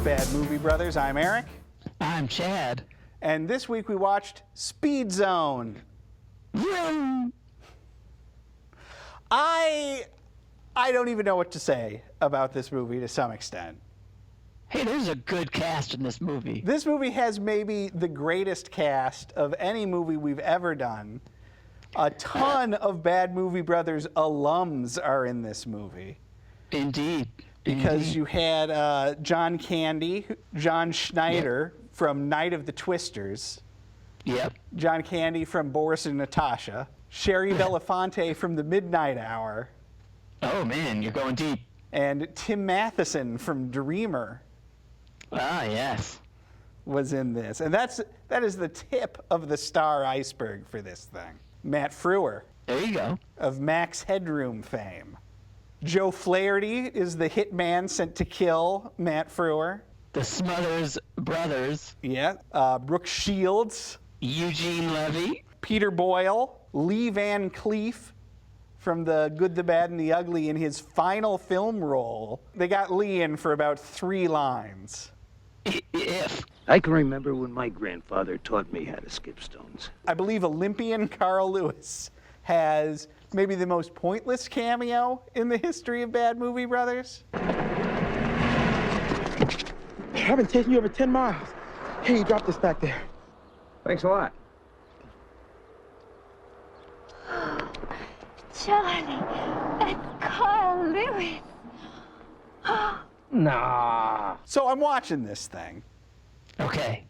Bad Movie Brothers. I'm Eric. I'm Chad. And this week we watched Speed Zone. Vroom. I don't even know what to say about this movie to some extent. Hey, there's a good cast in this movie. This movie has maybe the greatest cast of any movie we've ever done. A ton of Bad Movie Brothers alums are in this movie. Indeed. Because you had John Candy, John Schneider from Night of the Twisters. Yep. John Candy from Boris and Natasha. Sherry Belafonte from The Midnight Hour. Oh, man, you're going deep. And Tim Matheson from Dreamer Ah, yes. was in this. And that is the tip of the star iceberg for this thing. Matt Frewer There you go. of Max Headroom fame. Joe Flaherty is the hitman sent to kill Matt Frewer. The Smothers Brothers. Yeah. Brooke Shields. Eugene Levy. Peter Boyle. Lee Van Cleef from The Good, the Bad, and the Ugly in his final film role. They got Lee in for about 3 lines. If. I can remember when my grandfather taught me how to skip stones. I believe Olympian Carl Lewis has maybe the most pointless cameo in the history of Bad Movie Brothers. I've been taking you over 10 miles. Hey, you dropped this back there. Thanks a lot. Charlie, that's Carl Lewis. Nah. So I'm watching this thing. Okay.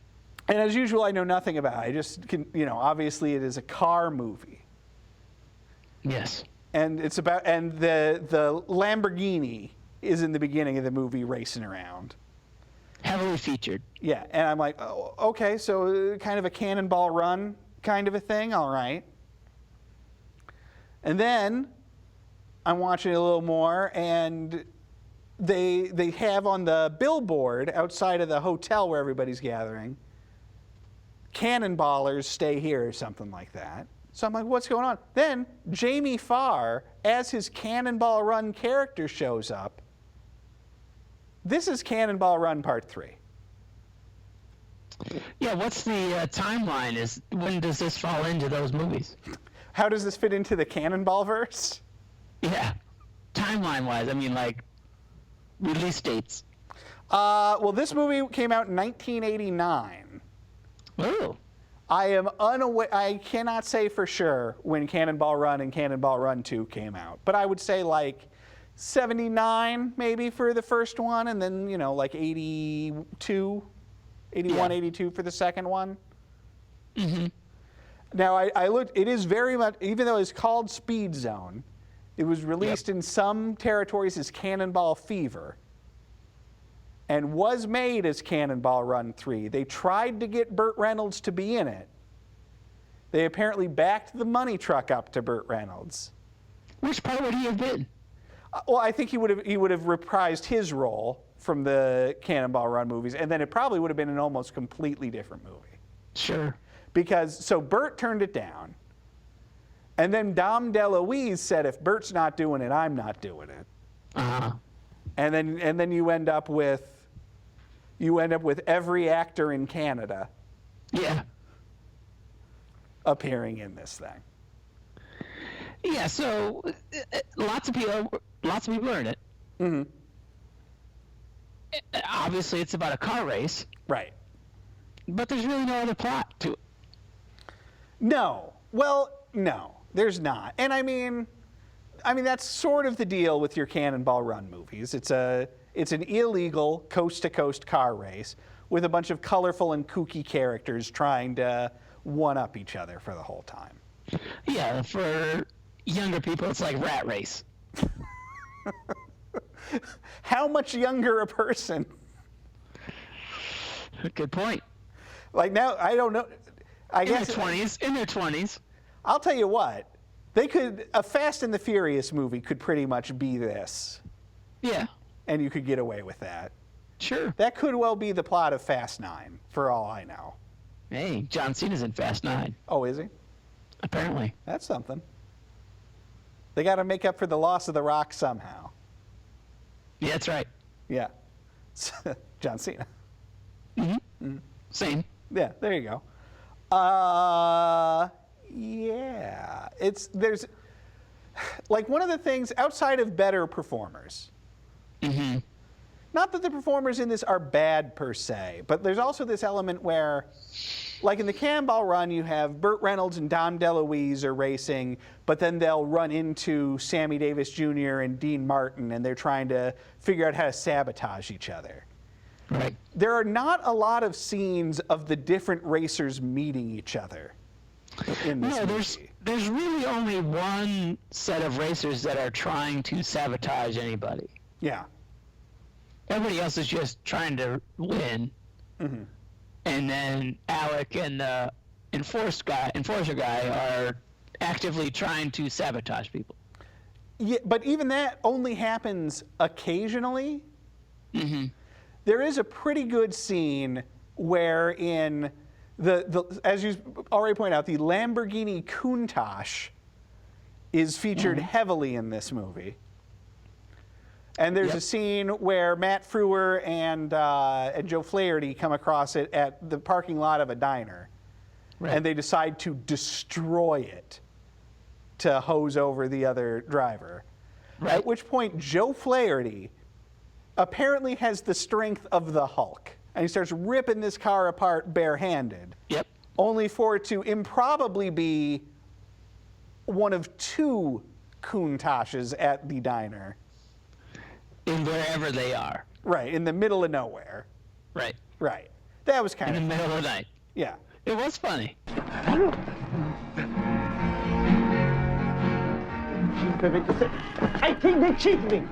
And as usual, I know nothing about it. I just can, obviously it is a car movie. Yes. And it's about, and the Lamborghini is in the beginning of the movie racing around. Heavily featured. Yeah, and I'm like, oh, okay, so kind of a Cannonball Run kind of a thing, all right. And then I'm watching it a little more, and they have on the billboard outside of the hotel where everybody's gathering, Cannonballers stay here or something like that. So I'm like, what's going on? Then Jamie Farr, as his Cannonball Run character, shows up. This is Cannonball Run Part 3. Yeah, what's the timeline? When does this fall into those movies? How does this fit into the Cannonball verse? Yeah. Timeline-wise, I mean, like, release dates. Well, this movie came out in 1989. Oh. I am unaware. I cannot say for sure when Cannonball Run and Cannonball Run 2 came out, but I would say like 79 maybe for the first one, and then like 82, 81, 82 for the second one. Mm-hmm. Now I looked. It is very much, even though it's called Speed Zone, it was released in some territories as Cannonball Fever, and was made as Cannonball Run 3. They tried to get Burt Reynolds to be in it. They apparently backed the money truck up to Burt Reynolds. Which part would he have been? Well, I think he would have reprised his role from the Cannonball Run movies, and then it probably would have been an almost completely different movie. Sure. So Burt turned it down, and then Dom DeLuise said, if Burt's not doing it, I'm not doing it. Uh-huh. And then you end up with every actor in Canada Yeah. appearing in this thing. Yeah, so lots of people are in it. Mm-hmm. Obviously, it's about a car race, Right. but there's really no other plot to it. No. Well, no, there's not. And I mean that's sort of the deal with your Cannonball Run movies. It's an illegal coast-to-coast car race with a bunch of colorful and kooky characters trying to one-up each other for the whole time. Yeah, for younger people, it's like Rat Race. How much younger a person? Good point. Like now, I don't know. In their 20s. I'll tell you what. A Fast and the Furious movie could pretty much be this. Yeah. And you could get away with that. Sure. That could well be the plot of Fast 9, for all I know. Hey, John Cena's in Fast 9. Oh, is he? Apparently. That's something. They got to make up for the loss of The Rock somehow. Yeah, that's right. Yeah. John Cena. Same. Yeah, there you go. Yeah, there's like one of the things outside of better performers. Not that the performers in this are bad per se, but there's also this element where, like in the Cannonball Run, you have Burt Reynolds and Dom DeLuise are racing, but then they'll run into Sammy Davis Jr. and Dean Martin, and they're trying to figure out how to sabotage each other. Right. There are not a lot of scenes of the different racers meeting each other in this movie. There's really only one set of racers that are trying to sabotage anybody. Yeah. Everybody else is just trying to win. And then Alec and the enforcer guy are actively trying to sabotage people. Yeah, but even that only happens occasionally. There is a pretty good scene where in as you already pointed out, the Lamborghini Countach is featured heavily in this movie. And there's a scene where Matt Frewer and Joe Flaherty come across it at the parking lot of a diner. Right. And they decide to destroy it to hose over the other driver. Right. At which point, Joe Flaherty apparently has the strength of the Hulk. And he starts ripping this car apart barehanded. Yep. Only for it to improbably be one of two Countaches at the diner. In wherever they are. Right, in the middle of nowhere. Right. Right. That was kind of in the middle of the night. Yeah. It was funny. I think they cheated me.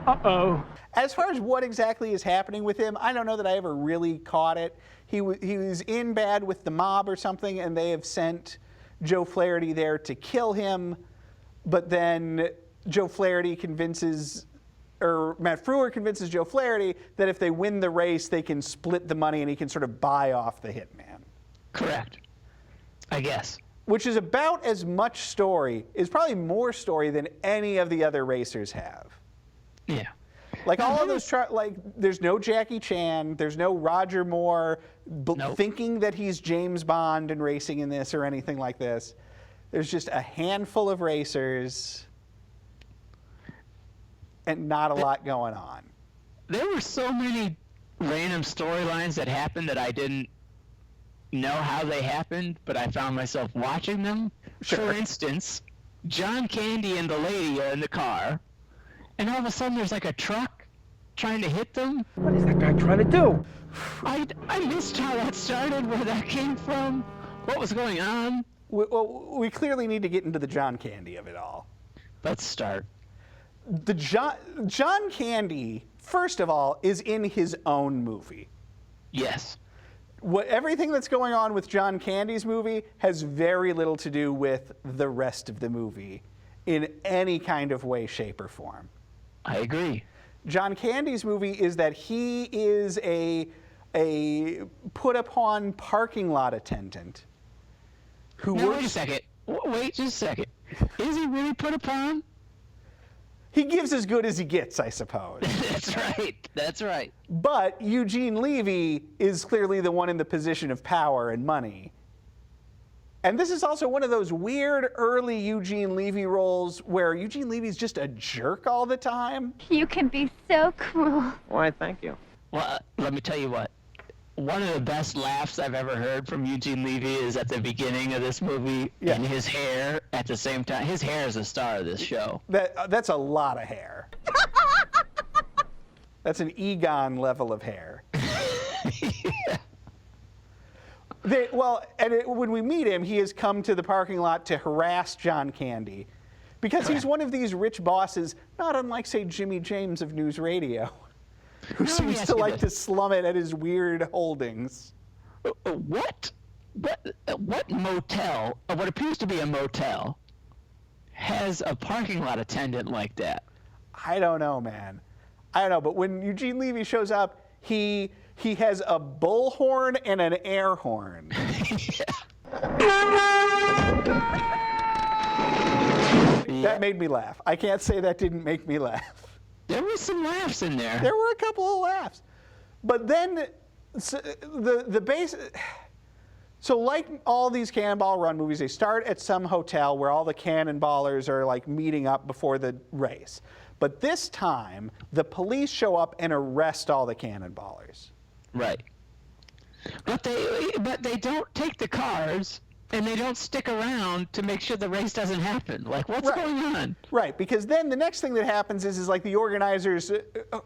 Uh-oh. As far as what exactly is happening with him, I don't know that I ever really caught it. He was in bad with the mob or something, and they have sent Joe Flaherty there to kill him. But then Joe Flaherty Matt Frewer convinces Joe Flaherty that if they win the race, they can split the money and he can sort of buy off the hitman. Correct. I guess. Which is about as much story, is probably more story than any of the other racers have. Yeah. Like all of those, there's no Jackie Chan, there's no Roger Moore thinking that he's James Bond and racing in this or anything like this. There's just a handful of racers and not a lot going on. There were so many random storylines that happened that I didn't know how they happened, but I found myself watching them. Sure. For instance, John Candy and the lady are in the car, and all of a sudden there's like a truck trying to hit them. What is that guy trying to do? I missed how that started, where that came from, what was going on. We clearly need to get into the John Candy of it all. Let's start. The John Candy, first of all, is in his own movie. Yes. Everything that's going on with John Candy's movie has very little to do with the rest of the movie in any kind of way, shape, or form. I agree. John Candy's movie is that he is a put-upon parking lot attendant who works... Wait a second. Wait just a second. Is he really put upon? He gives as good as he gets, I suppose. That's right. That's right. But Eugene Levy is clearly the one in the position of power and money. And this is also one of those weird early Eugene Levy roles where Eugene Levy's just a jerk all the time. You can be so cruel. Why, thank you. Well, let me tell you what. One of the best laughs I've ever heard from Eugene Levy is at the beginning of this movie, and his hair at the same time. His hair is the star of this show. That's a lot of hair. That's an Egon level of hair. Yeah. When we meet him, he has come to the parking lot to harass John Candy because he's one of these rich bosses, not unlike, say, Jimmy James of News Radio, who seems to like to slum it at his weird holdings. What motel, what appears to be a motel, has a parking lot attendant like that? I don't know, man. I don't know, but when Eugene Levy shows up, he has a bullhorn and an air horn. Yeah. That made me laugh. I can't say that didn't make me laugh. There were some laughs in there. There were a couple of laughs. But then the base... So like all these Cannonball Run movies, they start at some hotel where all the cannonballers are like meeting up before the race. But this time, the police show up and arrest all the cannonballers. Right. But they don't take the cars, and they don't stick around to make sure the race doesn't happen. Like, what's going on? Right, because then the next thing that happens is like the organizers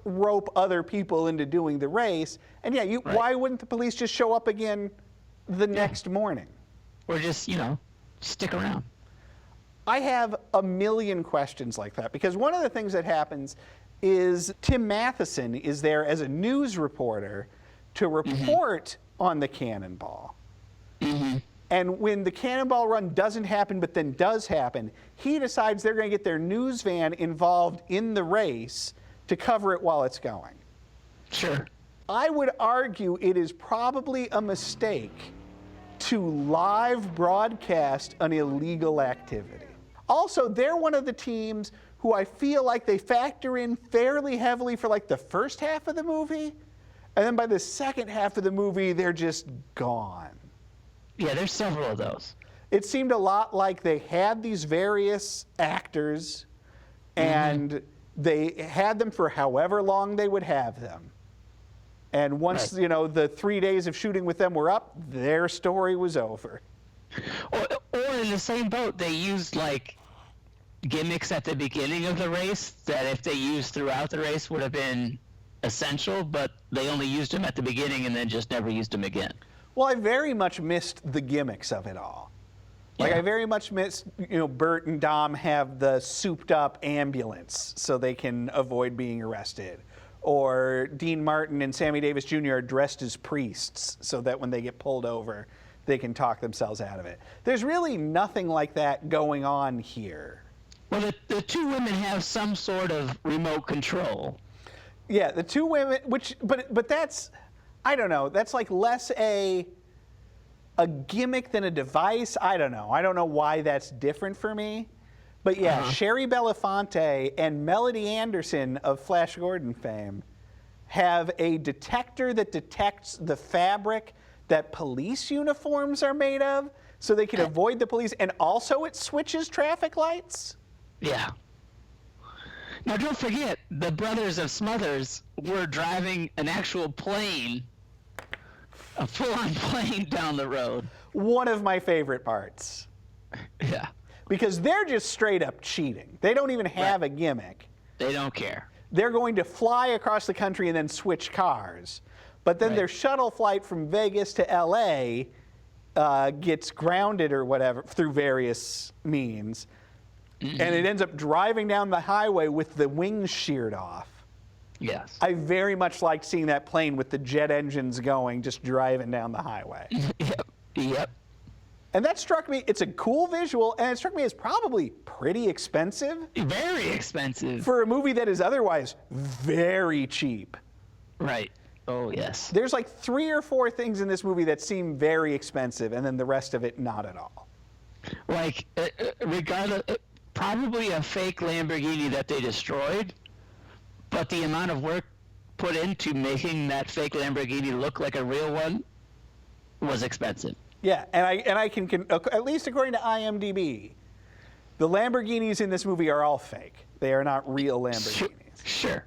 rope other people into doing the race. And yeah, why wouldn't the police just show up again the next morning? Or just, stick around. I have a million questions like that, because one of the things that happens is Tim Matheson is there as a news reporter to report on the cannonball. And when the Cannonball Run doesn't happen but then does happen, he decides they're going to get their news van involved in the race to cover it while it's going. Sure. I would argue it is probably a mistake to live broadcast an illegal activity. Also, they're one of the teams who I feel like they factor in fairly heavily for like the first half of the movie, and then by the second half of the movie, they're just gone. Yeah, there's several of those. It seemed a lot like they had these various actors, and they had them for however long they would have them. And once, the 3 days of shooting with them were up, their story was over. Or in the same boat, they used, like, gimmicks at the beginning of the race that if they used throughout the race would have been essential, but they only used them at the beginning and then just never used them again. Well, I very much missed the gimmicks of it all. Like, I very much missed, Bert and Dom have the souped-up ambulance so they can avoid being arrested. Or Dean Martin and Sammy Davis Jr. are dressed as priests so that when they get pulled over, they can talk themselves out of it. There's really nothing like that going on here. Well, the two women have some sort of remote control. Yeah, the two women, but that's, I don't know, that's like less a gimmick than a device. I don't know. I don't know why that's different for me. But yeah, Sherry Belafonte and Melody Anderson of Flash Gordon fame have a detector that detects the fabric that police uniforms are made of so they can avoid the police, and also it switches traffic lights. Yeah. Now don't forget, the brothers of Smothers were driving an actual plane, a full-on plane down the road. One of my favorite parts. Yeah. Because they're just straight up cheating. They don't even have a gimmick. They don't care. They're going to fly across the country and then switch cars. But then their shuttle flight from Vegas to LA gets grounded or whatever through various means. And it ends up driving down the highway with the wings sheared off. Yes. I very much liked seeing that plane with the jet engines going, just driving down the highway. Yep. And that struck me, it's a cool visual, and it struck me as probably pretty expensive. Very expensive. For a movie that is otherwise very cheap. Right. Oh, yes. There's like 3 or 4 things in this movie that seem very expensive, and then the rest of it not at all. Like, regardless, probably a fake Lamborghini that they destroyed, but the amount of work put into making that fake Lamborghini look like a real one was expensive. Yeah, and I can at least according to IMDb, the Lamborghinis in this movie are all fake. They are not real Lamborghinis. Sure.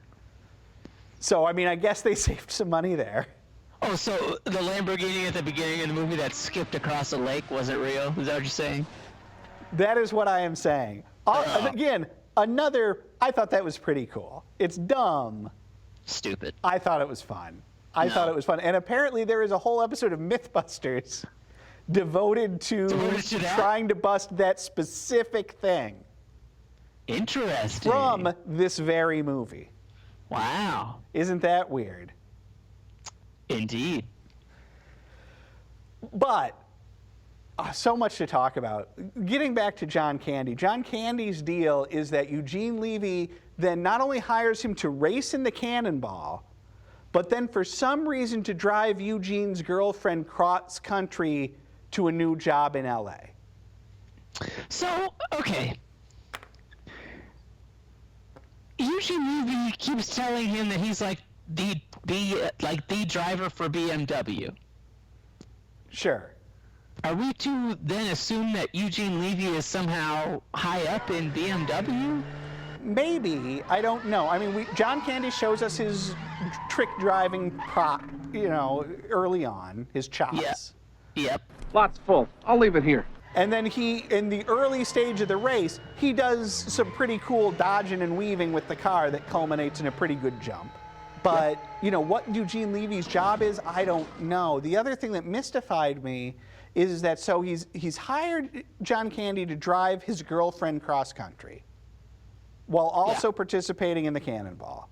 So, I mean, I guess they saved some money there. Oh, so the Lamborghini at the beginning of the movie that skipped across a lake wasn't real? Is that what you're saying? That is what I am saying. Again, I thought that was pretty cool. It's dumb. Stupid. I thought it was fun. I thought it was fun. And apparently there is a whole episode of Mythbusters devoted to trying to bust that specific thing. Interesting. From this very movie. Wow. Isn't that weird? Indeed. But so much to talk about. Getting back to John Candy. John Candy's deal is that Eugene Levy then not only hires him to race in the Cannonball, but then for some reason to drive Eugene's girlfriend cross country to a new job in LA. So, okay. Eugene Levy keeps telling him that he's like the driver for BMW. Sure. Are we to then assume that Eugene Levy is somehow high up in BMW? Maybe. I don't know. I mean, John Candy shows us his trick driving prop, early on, his chops. Yeah. Yep. Lot's full. I'll leave it here. And then in the early stage of the race, he does some pretty cool dodging and weaving with the car that culminates in a pretty good jump. But, what Eugene Levy's job is, I don't know. The other thing that mystified me is that he's hired John Candy to drive his girlfriend cross country while also participating in the Cannonball.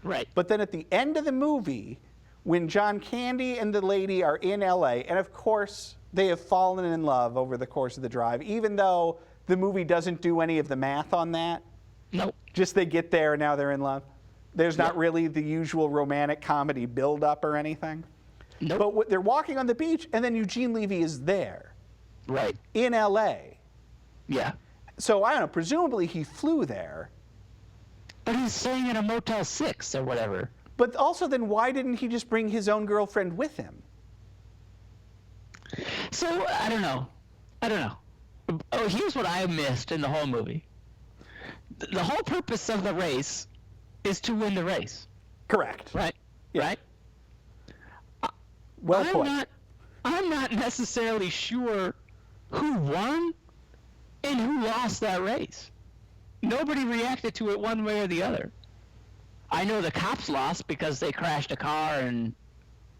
Right. But then at the end of the movie, when John Candy and the lady are in LA, and of course they have fallen in love over the course of the drive, even though the movie doesn't do any of the math on that. Nope. Just they get there and now they're in love. There's not really the usual romantic comedy build-up or anything. Nope. But they're walking on the beach, and then Eugene Levy is there. Right. In LA. Yeah. So, I don't know, presumably he flew there. But he's staying in a Motel 6 or whatever. But also then why didn't he just bring his own girlfriend with him? So, I don't know. Oh, here's what I missed in the whole movie. The whole purpose of the race is to win the race. Correct. Right? Yeah. Right? Well put. I'm not necessarily sure who won and who lost that race. Nobody reacted to it one way or the other. I know the cops lost because they crashed a car, and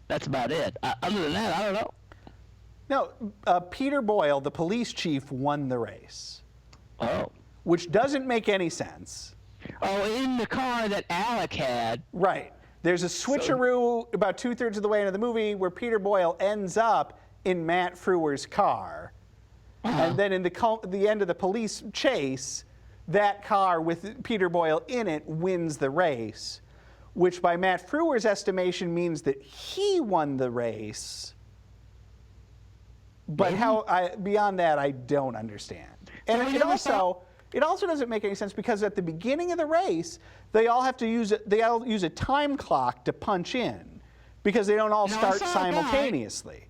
that's about it. Other than that, I don't know. No, Peter Boyle, the police chief, won the race. Oh. Which doesn't make any sense. Oh, in the car that Alec had. Right. There's a switcheroo about 2/3 of the way into the movie where Peter Boyle ends up in Matt Frewer's car. And then in the end of the police chase, that car with Peter Boyle in it wins the race, which by Matt Frewer's estimation means that he won the race. But beyond that, I don't understand. And it also doesn't make any sense because at the beginning of the race, they all use a time clock to punch in because they don't all start simultaneously.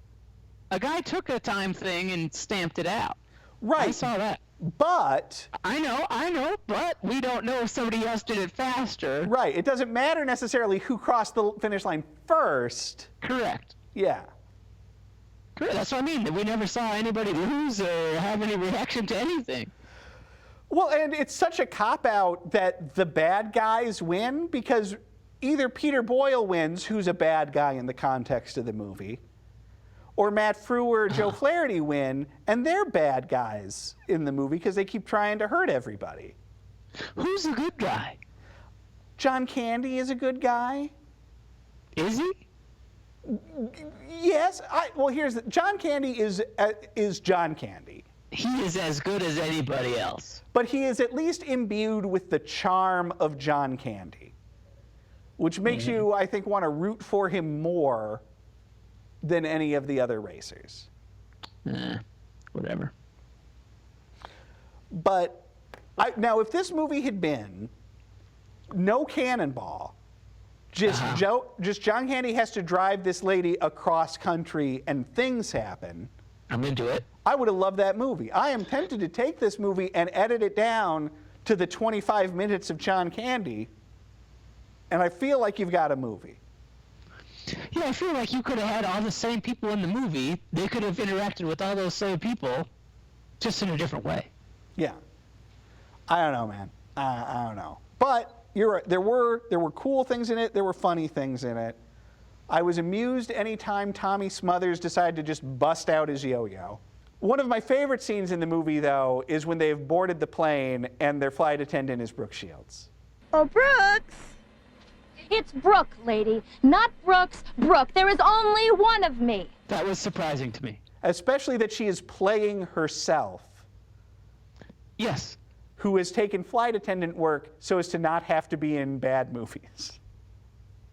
A guy took a time thing and stamped it out. Right. I saw that. But I know, but we don't know if somebody else did it faster. Right. It doesn't matter necessarily who crossed the finish line first. Correct. Yeah. Correct. That's what I mean. We never saw anybody lose or have any reaction to anything. Well, and it's such a cop-out that the bad guys win because either Peter Boyle wins, who's a bad guy in the context of the movie, or Matt Frewer or Joe Flaherty win, and they're bad guys in the movie because they keep trying to hurt everybody. Who's a good guy? John Candy is a good guy. Is he? Yes. John Candy is John Candy. He is as good as anybody else. But he is at least imbued with the charm of John Candy, which makes you, I think, want to root for him more than any of the other racers. Whatever. But now, if this movie had been no Cannonball, just John Candy has to drive this lady across country and things happen, I'm into it. I would have loved that movie. I am tempted to take this movie and edit it down to the 25 minutes of John Candy, and I feel like you've got a movie. Yeah, I feel like you could have had all the same people in the movie. They could have interacted with all those same people, just in a different way. Yeah. I don't know, man. I don't know. But you're right. There were cool things in it. There were funny things in it. I was amused anytime Tommy Smothers decided to just bust out his yo-yo. One of my favorite scenes in the movie, though, is when they've boarded the plane and their flight attendant is Brooke Shields. Oh, Brooks! It's Brooke, lady. Not Brooks, Brooke. There is only one of me. That was surprising to me. Especially that she is playing herself. Yes. Who has taken flight attendant work so as to not have to be in bad movies.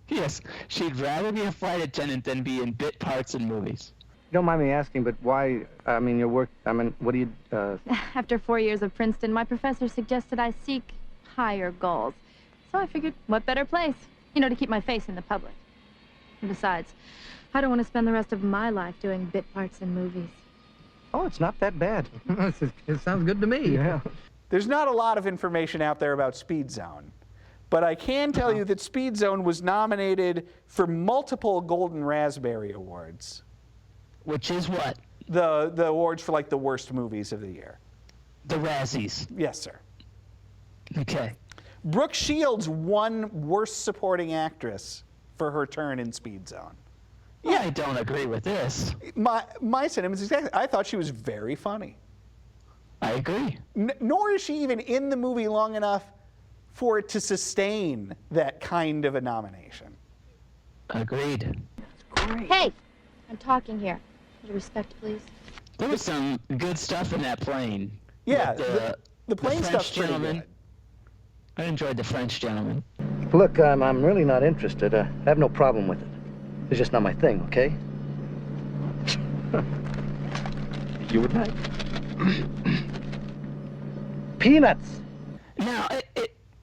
Yes. She'd rather be a flight attendant than be in bit parts in movies. don't mind me asking, but why, I mean, your work, I mean, what do you, After 4 years of Princeton, my professor suggested I seek higher goals. So I figured, what better place? You know, to keep my face in the public. And besides, I don't want to spend the rest of my life doing bit parts in movies. Oh, it's not that bad. It sounds good to me. Yeah. There's not a lot of information out there about Speed Zone, but I can tell you that Speed Zone was nominated for multiple Golden Raspberry Awards. Which is what? The awards for like the worst movies of the year. The Razzies. Yes, sir. Okay. Brooke Shields won Worst Supporting Actress for her turn in Speed Zone. Yeah, I don't agree with this. My sentiments exactly. I thought she was very funny. I agree. Nor is she even in the movie long enough for it to sustain that kind of a nomination. Agreed. Hey, I'm talking here. Your respect, please. There was some good stuff in that plane. Yeah, With the plane French stuff's pretty gentleman. good. I enjoyed the French gentleman. Look, I'm really not interested. I have no problem with it. It's just not my thing, okay? You would like. Peanuts! Now,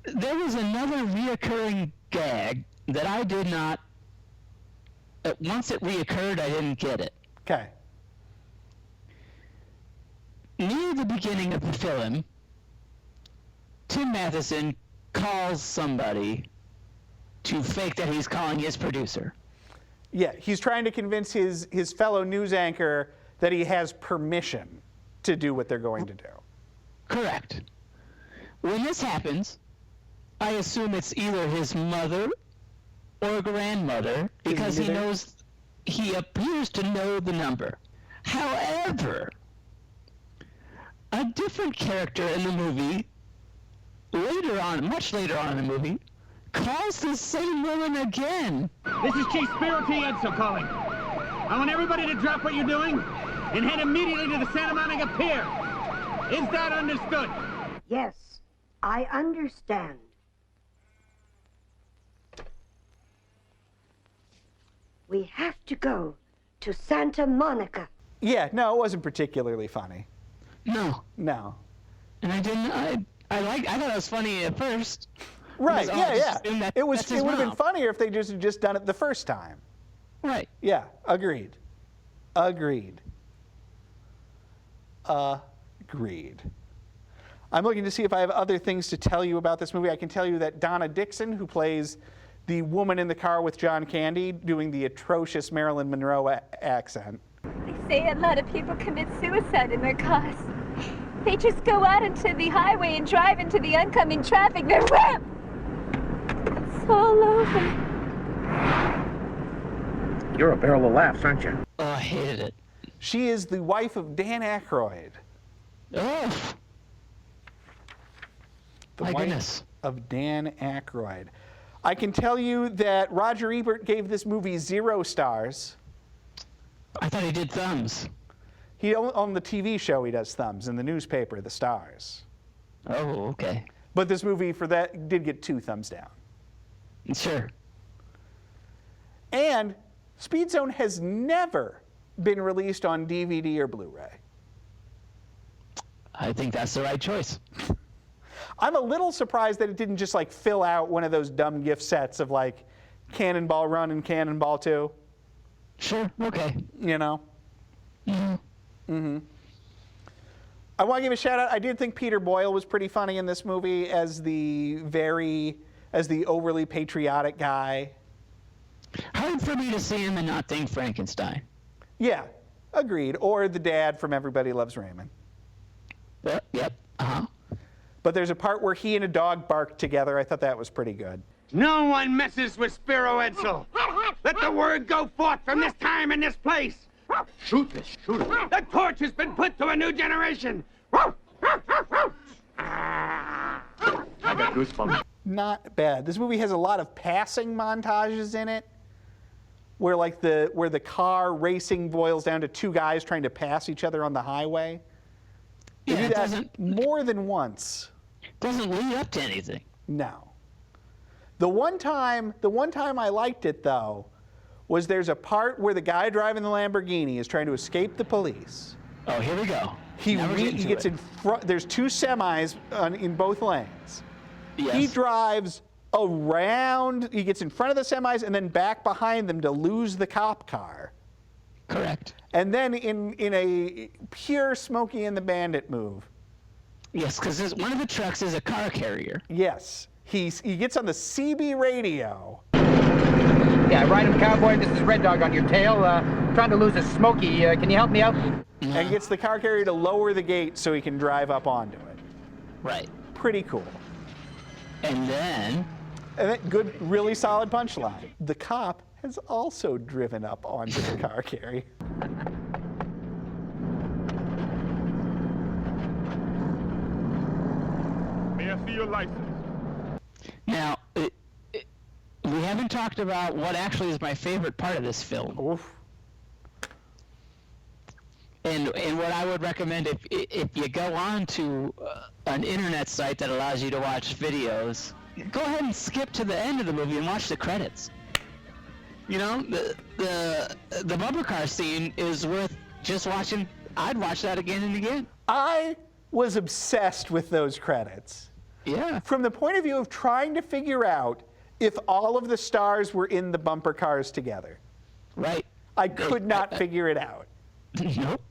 there was another reoccurring gag that I did not... once it reoccurred, I didn't get it. Okay. Near the beginning of the film, Tim Matheson calls somebody to fake that he's calling his producer. Yeah, he's trying to convince his fellow news anchor that he has permission to do what they're going to do. Correct. When this happens, I assume it's either his mother or grandmother because he appears to know the number. However, a different character in the movie, much later on in the movie, calls the same woman again. This is Chief Spiro P. Edsel calling. I want everybody to drop what you're doing and head immediately to the Santa Monica Pier. Is that understood? Yes, I understand. We have to go to Santa Monica. Yeah, no, it wasn't particularly funny. No. No. And I thought it was funny at first. Right, yeah. It would that's his have been mom. funnier if they just done it the first time. Right. Yeah, agreed. Agreed. I'm looking to see if I have other things to tell you about this movie. I can tell you that Donna Dixon, who plays the woman in the car with John Candy, doing the atrocious Marilyn Monroe accent. They say a lot of people commit suicide in their cars. They just go out into the highway and drive into the oncoming traffic. They're wham! It's all over. You're a barrel of laughs, aren't you? Oh, I hated it. She is the wife of Dan Aykroyd. Oh. The My wife goodness. of Dan Aykroyd. I can tell you that Roger Ebert gave this movie 0 stars. I thought he did thumbs. On the TV show, he does thumbs. In the newspaper, the stars. Oh, okay. But this movie, for that, did get 2 thumbs down. Sure. And Speed Zone has never been released on DVD or Blu-ray. I think that's the right choice. I'm a little surprised that it didn't just like fill out one of those dumb gift sets of like Cannonball Run and Cannonball 2. Sure, okay. You know? Mm-hmm. I want to give a shout out. I did think Peter Boyle was pretty funny in this movie as the overly patriotic guy. Hard for me to see him and not think Frankenstein. Yeah, agreed. Or the dad from Everybody Loves Raymond. Yep, uh-huh. But there's a part where he and a dog bark together. I thought that was pretty good. No one messes with Spiro Edsel. Let the word go forth from this time and this place. Shoot this, shoot it. The torch has been put to a new generation. I got goosebumps. Not bad. This movie has a lot of passing montages in it, where the car racing boils down to 2 guys trying to pass each other on the highway. They do that more than once. Doesn't lead up to anything. No. The one time I liked it though was there's a part where the guy driving the Lamborghini is trying to escape the police. Oh, here we go. He gets in front. There's two semis in both lanes. Yes. He drives around. He gets in front of the semis and then back behind them to lose the cop car. Correct. And then in a pure Smokey and the Bandit move. Yes, because one of the trucks is a car carrier. Yes. He gets on the CB radio. Yeah, ride him, cowboy. This is Red Dog on your tail. Trying to lose a Smokey. Can you help me out? And gets the car carrier to lower the gate so he can drive up onto it. Right. Pretty cool. And then Good, really solid punchline. The cop has also driven up onto the car carrier. May I see your license? Now, we haven't talked about what actually is my favorite part of this film. Oof. And what I would recommend if you go on to an internet site that allows you to watch videos, go ahead and skip to the end of the movie and watch the credits. You know, the bumper car scene is worth just watching. I'd watch that again and again. I was obsessed with those credits. Yeah. From the point of view of trying to figure out if all of the stars were in the bumper cars together. Right. I could not figure it out. Nope.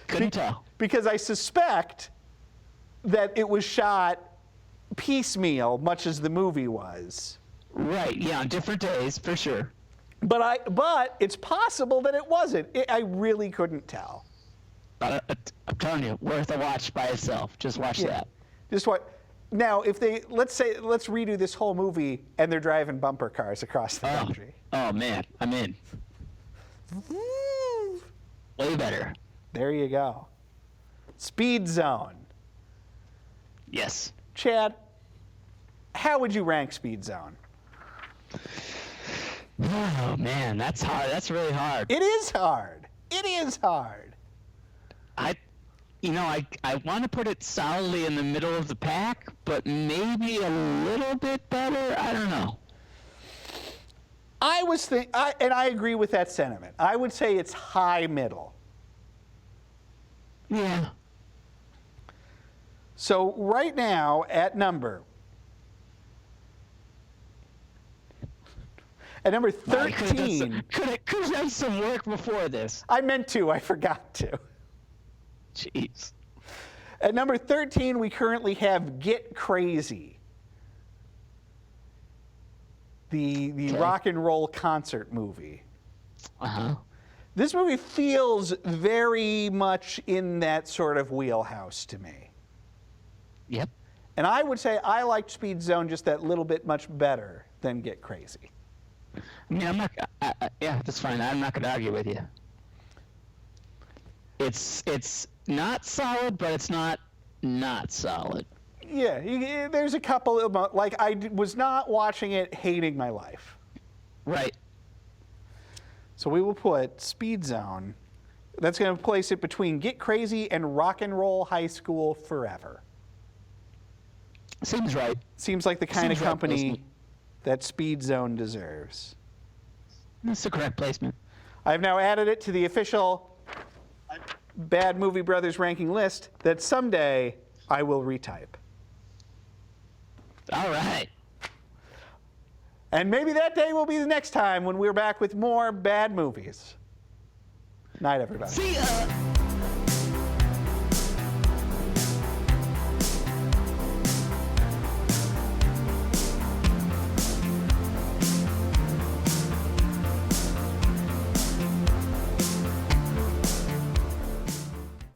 Couldn't tell. Because I suspect that it was shot piecemeal, much as the movie was. Right. Yeah, on different days, for sure. But it's possible that it wasn't. I really couldn't tell. But I'm telling you, worth a watch by itself. Just watch that. Just what? Now, if let's redo this whole movie and they're driving bumper cars across the country. Oh man, I'm in. Way better. There you go. Speed Zone. Yes. Chad, how would you rank Speed Zone? Oh man, that's hard. That's really hard. It is hard. It is hard. I want to put it solidly in the middle of the pack, but maybe a little bit better. I don't know. And I agree with that sentiment. I would say it's high middle. Yeah. So right now at number 13. Could have done some work before this. I meant to. I forgot to. Jeez. At number 13, we currently have Get Crazy, the rock and roll concert movie. Uh-huh. This movie feels very much in that sort of wheelhouse to me. Yep. And I would say I liked Speed Zone just that little bit much better than Get Crazy. I mean, I'm not. Yeah, that's fine. I'm not going to argue with you. It's not solid, but it's not solid. Yeah, there's a couple of, like, I was not watching it hating my life. Right. So we will put Speed Zone. That's going to place it between Get Crazy and Rock and Roll High School Forever. Seems right. Seems like the kind of Seems right company placement. that Speed Zone deserves. That's the correct placement. I've now added it to the official Bad Movie Brothers ranking list that someday I will retype. All right. And maybe that day will be the next time when we're back with more bad movies. Night, everybody. See ya.